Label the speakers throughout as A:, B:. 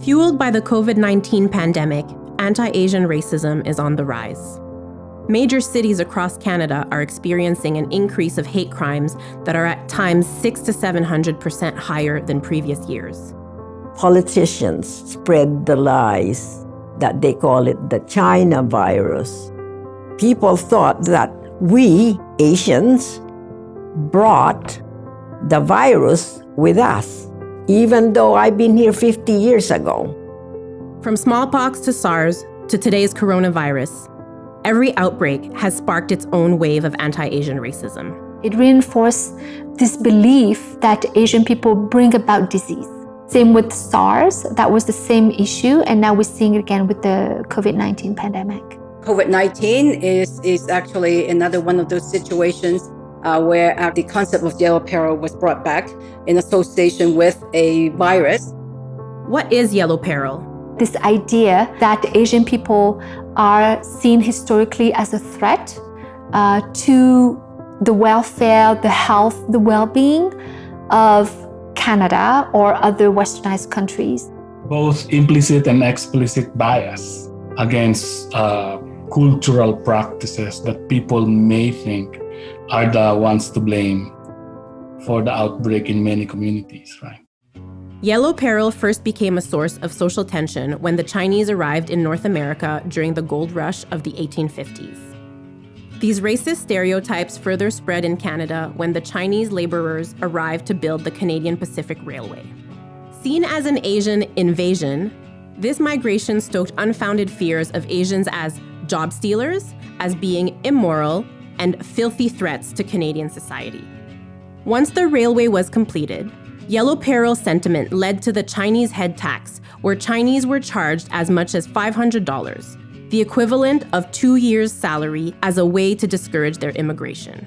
A: Fueled by the COVID-19 pandemic, anti-Asian racism is on the rise. Major cities across Canada are experiencing an increase of hate crimes that are at times 600% to 700% higher than previous years.
B: Politicians spread the lies that they call it the China virus. People thought that we, Asians, brought the virus with us, even though I've been here 50 years ago.
A: From smallpox to SARS to today's coronavirus, every outbreak has sparked its own wave of anti-Asian racism.
C: It reinforced this belief that Asian people bring about disease. Same with SARS, that was the same issue, and now we're seeing it again with the COVID-19 pandemic.
D: COVID-19 is actually another one of those situations where the concept of yellow peril was brought back in association with a virus.
A: What is yellow peril?
C: This idea that Asian people are seen historically as a threat to the welfare, the health, the well-being of Canada or other westernized countries.
E: Both implicit and explicit bias against cultural practices that people may think are the ones to blame for the outbreak in many communities, right?
A: Yellow peril first became a source of social tension when the Chinese arrived in North America during the gold rush of the 1850s. These racist stereotypes further spread in Canada when the Chinese laborers arrived to build the Canadian Pacific Railway. Seen as an Asian invasion, this migration stoked unfounded fears of Asians as job stealers, as being immoral, and filthy threats to Canadian society. Once the railway was completed, yellow peril sentiment led to the Chinese head tax, where Chinese were charged as much as $500, the equivalent of 2 years' salary, as a way to discourage their immigration.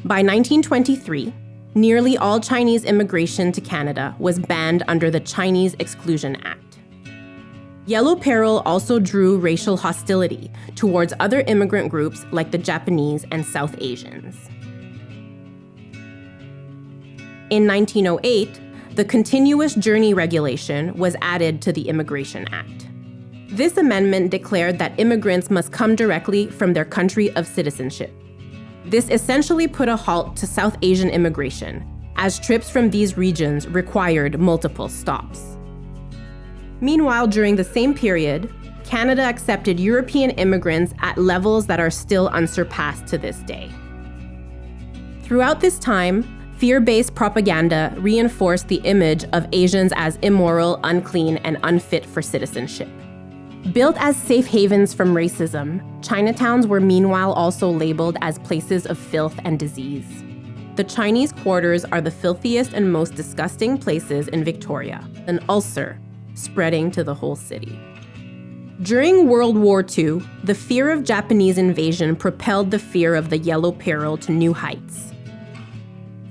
A: By 1923, nearly all Chinese immigration to Canada was banned under the Chinese Exclusion Act. Yellow peril also drew racial hostility towards other immigrant groups like the Japanese and South Asians. In 1908, the Continuous Journey Regulation was added to the Immigration Act. This amendment declared that immigrants must come directly from their country of citizenship. This essentially put a halt to South Asian immigration, as trips from these regions required multiple stops. Meanwhile, during the same period, Canada accepted European immigrants at levels that are still unsurpassed to this day. Throughout this time, fear-based propaganda reinforced the image of Asians as immoral, unclean, and unfit for citizenship. Built as safe havens from racism, Chinatowns were meanwhile also labeled as places of filth and disease. The Chinese quarters are the filthiest and most disgusting places in Victoria, an ulcer spreading to the whole city. During World War II, the fear of Japanese invasion propelled the fear of the yellow peril to new heights.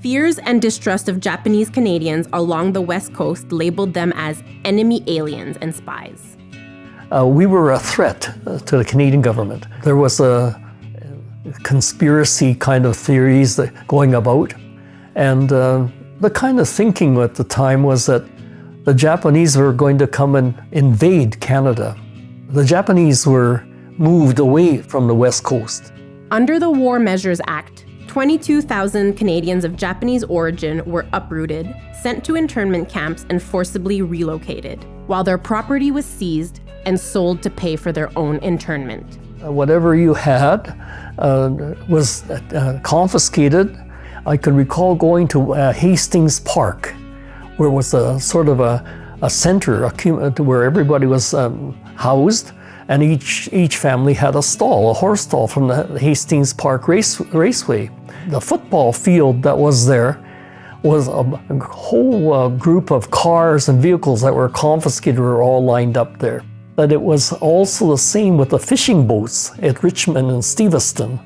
A: Fears and distrust of Japanese Canadians along the West Coast labeled them as enemy aliens and spies.
F: We were a threat to the Canadian government. There was a conspiracy kind of theories that going about, and the kind of thinking at the time was that the Japanese were going to come and invade Canada. The Japanese were moved away from the West Coast.
A: Under the War Measures Act, 22,000 Canadians of Japanese origin were uprooted, sent to internment camps, and forcibly relocated, while their property was seized and sold to pay for their own internment.
F: Whatever you had was confiscated. I could recall going to Hastings Park, where it was a sort of a center where everybody was housed, and each family had a stall, a horse stall from the Hastings Park Raceway. The football field that was there was a whole group of cars and vehicles that were confiscated were all lined up there. But it was also the same with the fishing boats at Richmond and Steveston,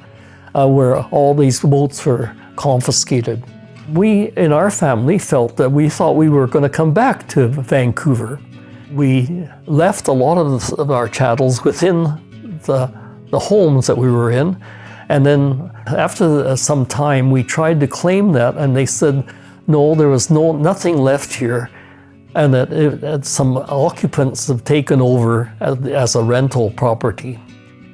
F: where all these boats were confiscated. We, in our family, felt that we thought we were going to come back to Vancouver. We left a lot of our chattels within the homes that we were in, and then after some time we tried to claim that, and they said, no, there was nothing left here. and that some occupants have taken over as a rental property.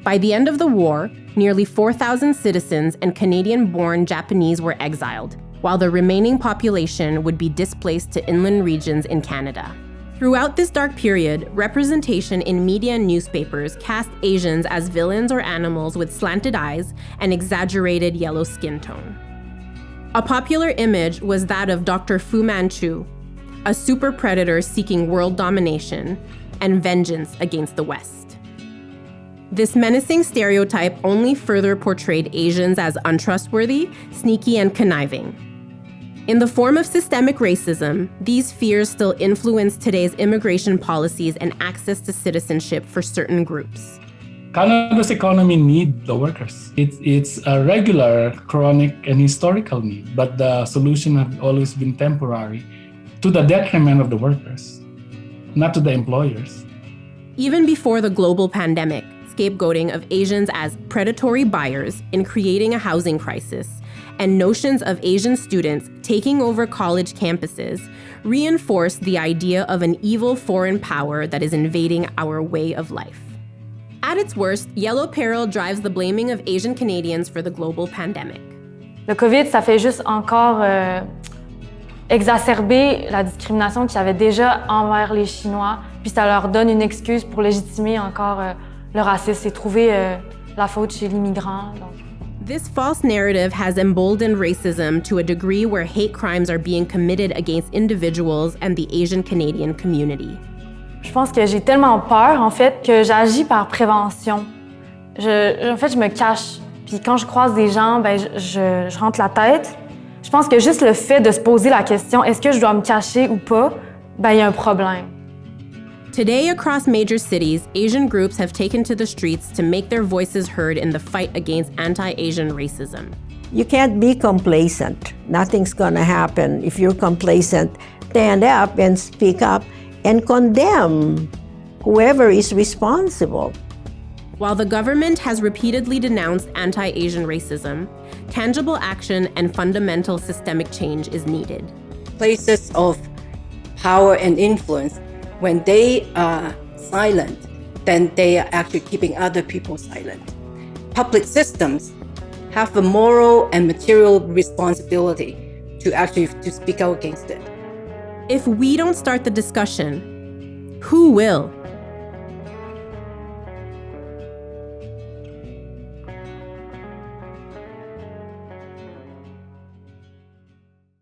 A: By the end of the war, nearly 4,000 citizens and Canadian-born Japanese were exiled, while the remaining population would be displaced to inland regions in Canada. Throughout this dark period, representation in media and newspapers cast Asians as villains or animals with slanted eyes and exaggerated yellow skin tone. A popular image was that of Dr. Fu Manchu, a super predator seeking world domination and vengeance against the West. This menacing stereotype only further portrayed Asians as untrustworthy, sneaky, and conniving. In the form of systemic racism, these fears still influence today's immigration policies and access to citizenship for certain groups.
E: Canada's economy needs the workers. It's a regular, chronic, and historical need, but the solution has always been temporary, to the detriment of the workers, not to the employers.
A: Even before the global pandemic, scapegoating of Asians as predatory buyers in creating a housing crisis and notions of Asian students taking over college campuses reinforced the idea of an evil foreign power that is invading our way of life. At its worst, Yellow Peril drives the blaming of Asian Canadians for the global pandemic.
G: Le COVID, ça fait juste encore exacerber la discrimination qu'il y avait déjà envers les Chinois, puis ça leur donne une excuse pour légitimer encore le racisme et trouver la faute chez l'immigrant.
A: This false narrative has emboldened racism to a degree where hate crimes are being committed against individuals and the Asian Canadian community.
G: Je pense que j'ai tellement peur, en fait, que j'agis par prévention. En fait, je me cache. Puis quand je croise des gens, ben, je rentre la tête. Je pense que juste le fait de se poser la question, est-ce que je dois me cacher ou pas, ben, il y a un problème.
A: Today, across major cities, Asian groups have taken to the streets to make their voices heard in the fight against anti-Asian racism.
B: You can't be complacent. Nothing's going to happen if you're complacent. Stand up and speak up and condemn whoever is responsible.
A: While the government has repeatedly denounced anti-Asian racism, tangible action and fundamental systemic change is needed.
D: Places of power and influence, when they are silent, then they are actually keeping other people silent. Public systems have a moral and material responsibility to speak out against it.
A: If we don't start the discussion, who will?